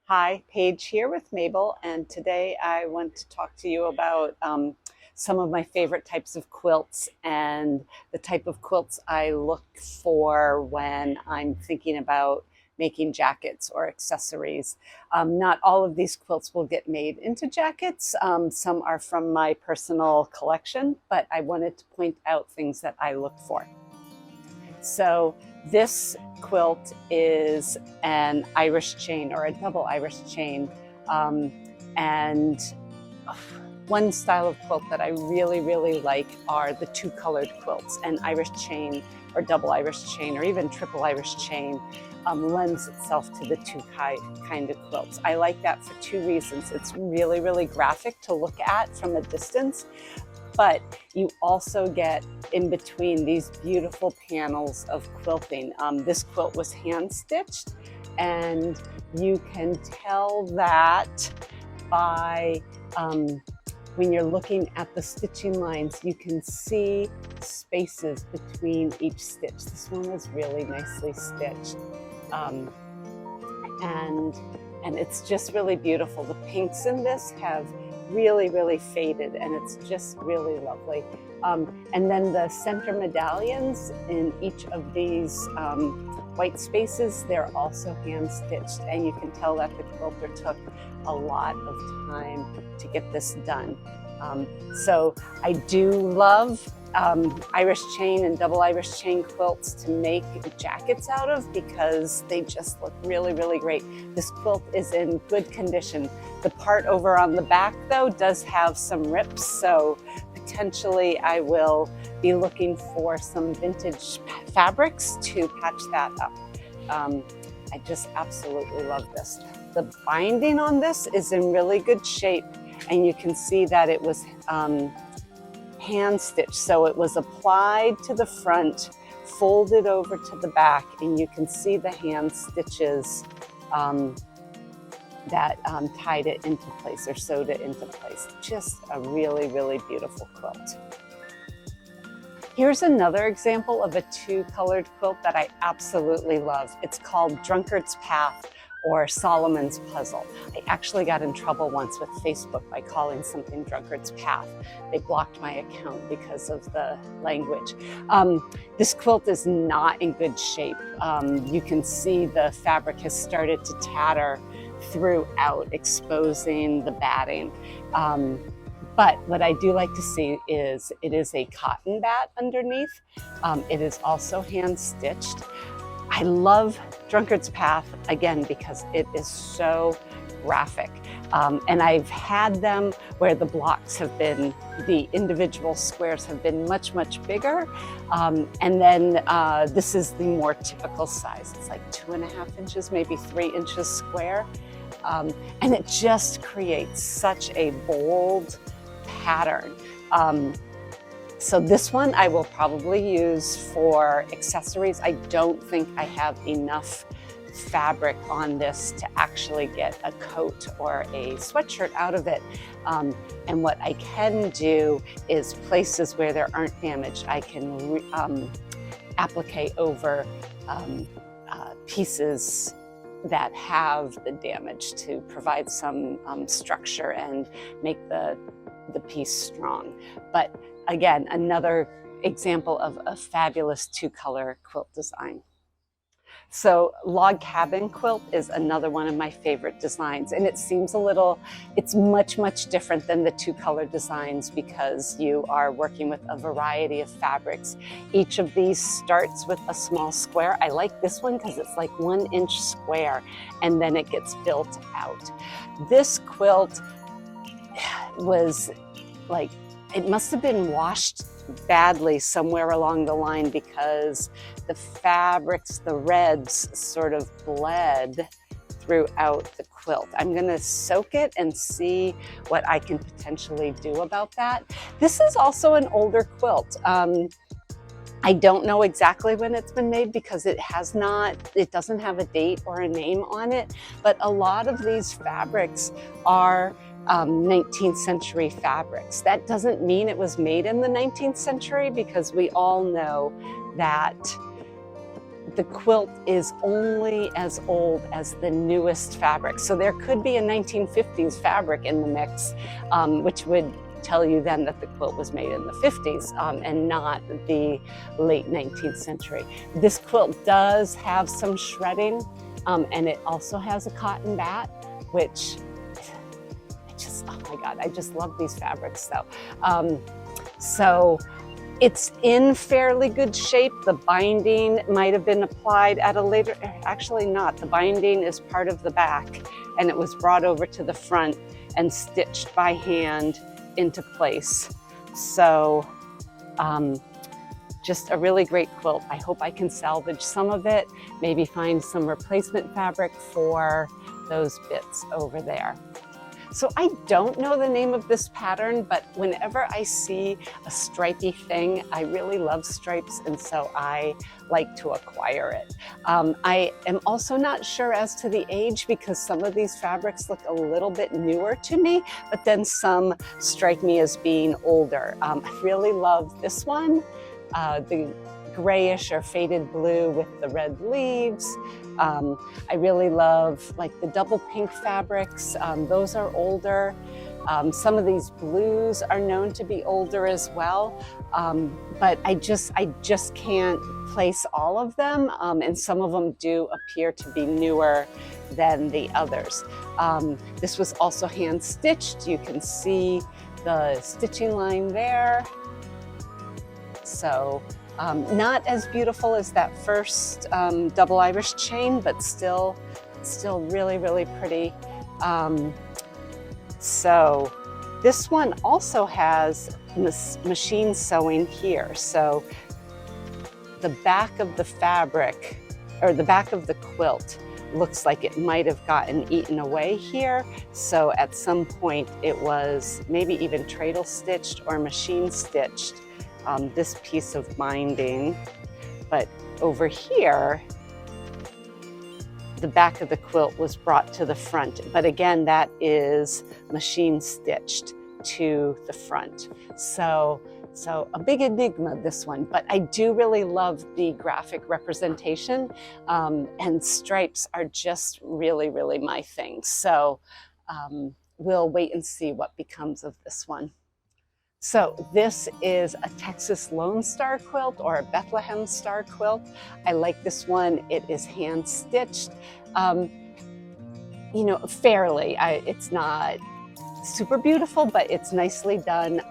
Hi, Paige here with m.a.b.e.l, and today I want to talk to you about some of my favorite types of quilts and the type of quilts I look for when I'm thinking about making jackets or accessories. Not all of these quilts will get made into jackets. Some are from my personal collection, but I wanted to point out things that I look for. So this quilt is an Irish chain or a double Irish chain. And one style of quilt that I really like are the two colored quilts. An Irish chain or double Irish chain or even triple Irish chain lends itself to the two kind of quilts. I like that for two reasons. It's really graphic to look at from a distance, but you also get in between these beautiful panels of quilting. This quilt was hand stitched, and you can tell that by when you're looking at the stitching lines, you can see spaces between each stitch. This one is really nicely stitched. And it's just really beautiful. The pinks in this have really faded, and it's just really lovely. And then the center medallions in each of these white spaces, they're also hand stitched, and you can tell that the quilter took a lot of time to get this done. So I do love Irish chain and double Irish chain quilts to make jackets out of because they just look really great. This quilt is in good condition. The part over on the back though does have some rips, so potentially I will be looking for some vintage fabrics to patch that up. I just absolutely love this. The binding on this is in really good shape, and you can see that it was hand stitched. So it was applied to the front, folded over to the back, and you can see the hand stitches that tied it into place or sewed it into place. Just a really beautiful quilt. Here's another example of a two-colored quilt that I absolutely love. It's called Drunkard's Path or Solomon's Puzzle. I actually got in trouble once with Facebook by calling something Drunkard's Path. They blocked my account because of the language. This quilt is not in good shape. You can see the fabric has started to tatter throughout, exposing the batting. But what I do like to see is it is a cotton bat underneath. It is also hand stitched. I love Drunkard's Path, again, because it is so graphic. And I've had them where the blocks have been, the individual squares have been much bigger. And then this is the more typical size. It's like 2.5 inches, maybe 3 inches square. And it just creates such a bold pattern. So this one I will probably use for accessories. I don't think I have enough fabric on this to actually get a coat or a sweatshirt out of it. And what I can do is places where there aren't damaged, I can applique over pieces that have the damage to provide some structure and make the piece strong. But again, another example of a fabulous two-color quilt design. So Log Cabin Quilt is another one of my favorite designs, and it seems it's much different than the two-color designs because you are working with a variety of fabrics. Each of these starts with a small square. I like this one because it's like 1 inch square, and then it gets built out. This quilt was like, it must have been washed badly somewhere along the line because the fabrics, the reds sort of bled throughout the quilt. I'm gonna soak it and see what I can potentially do about that. This is also an older quilt. I don't know exactly when it's been made because it doesn't have a date or a name on it, but a lot of these fabrics are 19th century fabrics. That doesn't mean it was made in the 19th century because we all know that the quilt is only as old as the newest fabric. So there could be a 1950s fabric in the mix, which would tell you then that the quilt was made in the 50s and not the late 19th century. This quilt does have some shredding, and it also has a cotton bat, which oh my God, I just love these fabrics though. So it's in fairly good shape. The binding might have been applied at a later, actually not. The binding is part of the back, and it was brought over to the front and stitched by hand into place. So just a really great quilt. I hope I can salvage some of it, maybe find some replacement fabric for those bits over there. So I don't know the name of this pattern, but whenever I see a stripy thing, I really love stripes, and so I like to acquire it. I am also not sure as to the age, because some of these fabrics look a little bit newer to me, but then some strike me as being older. I really love this one, the grayish or faded blue with the red leaves. I really love like the double pink fabrics. Those are older. Some of these blues are known to be older as well, but I just can't place all of them, and some of them do appear to be newer than the others. This was also hand stitched. You can see the stitching line there. So not as beautiful as that first double Irish chain, but still really, really pretty. So this one also has machine sewing here. So the back of the fabric, or the back of the quilt, looks like it might have gotten eaten away here. So at some point it was maybe even treadle stitched or machine stitched, this piece of binding. But over here, the back of the quilt was brought to the front. But again, that is machine stitched to the front. So a big enigma, this one, but I do really love the graphic representation, and stripes are just really, really my thing. So we'll wait and see what becomes of this one. So this is a Texas Lonestar quilt, or a Bethlehem star quilt. I like this one. It is hand stitched, you know, fairly. It's not super beautiful, but it's nicely done.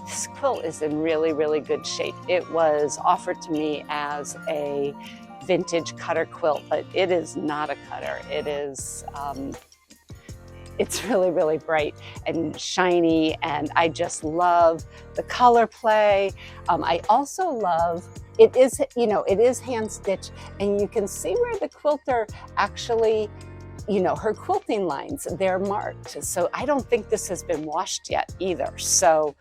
This quilt is in really, really good shape. It was offered to me as a vintage cutter quilt, but it is not a cutter. It is, it's really, really bright and shiny, and I just love the color play. I also love, it is, you know, it is hand stitched, and you can see where the quilter actually, you know, her quilting lines, they're marked. So I don't think this has been washed yet either. So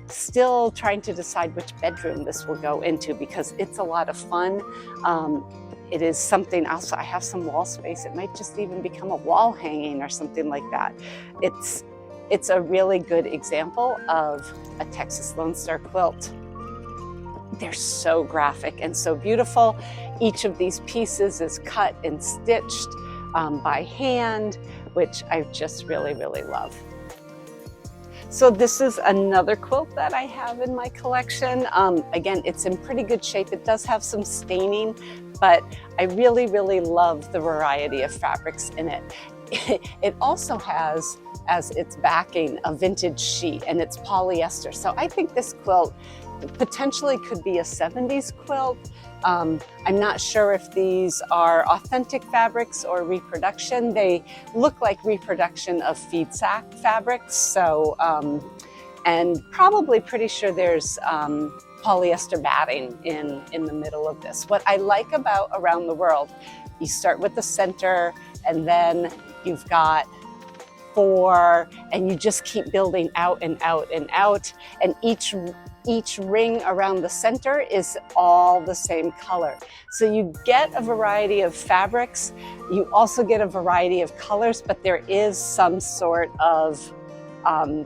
still trying to decide which bedroom this will go into, because it's a lot of fun. It is something else. I have some wall space. It might just even become a wall hanging or something like that. It's a really good example of a Texas Lonestar quilt. They're so graphic and so beautiful. Each of these pieces is cut and stitched by hand, which I just really, really love. So this is another quilt that I have in my collection. Again, it's in pretty good shape. It does have some staining, but I really, really love the variety of fabrics in it. It also has, as its backing, a vintage sheet, and it's polyester. So I think this quilt potentially could be a 70s quilt. I'm not sure if these are authentic fabrics or reproduction. They look like reproduction of feed sack fabrics. So, and probably pretty sure there's polyester batting in the middle of this. What I like about Around the World, you start with the center, and then you've got 4, and you just keep building out and out and out, and each ring around the center is all the same color. So you get a variety of fabrics. You also get a variety of colors, but there is some sort of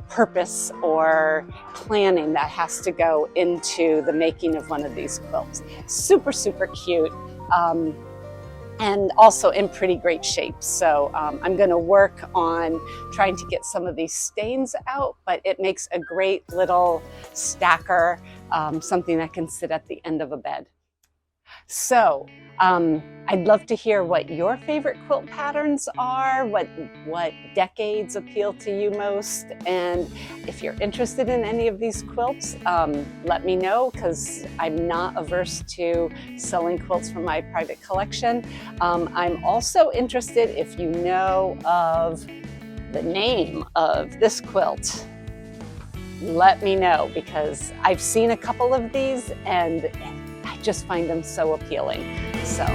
purpose or planning that has to go into the making of one of these quilts. Super, super cute. And also in pretty great shape. So I'm gonna work on trying to get some of these stains out, but it makes a great little stacker, something that can sit at the end of a bed. So I'd love to hear what your favorite quilt patterns are, what decades appeal to you most, and if you're interested in any of these quilts, let me know, because I'm not averse to selling quilts from my private collection. I'm also interested if you know of the name of this quilt. Let me know, because I've seen a couple of these and I just find them so appealing. So.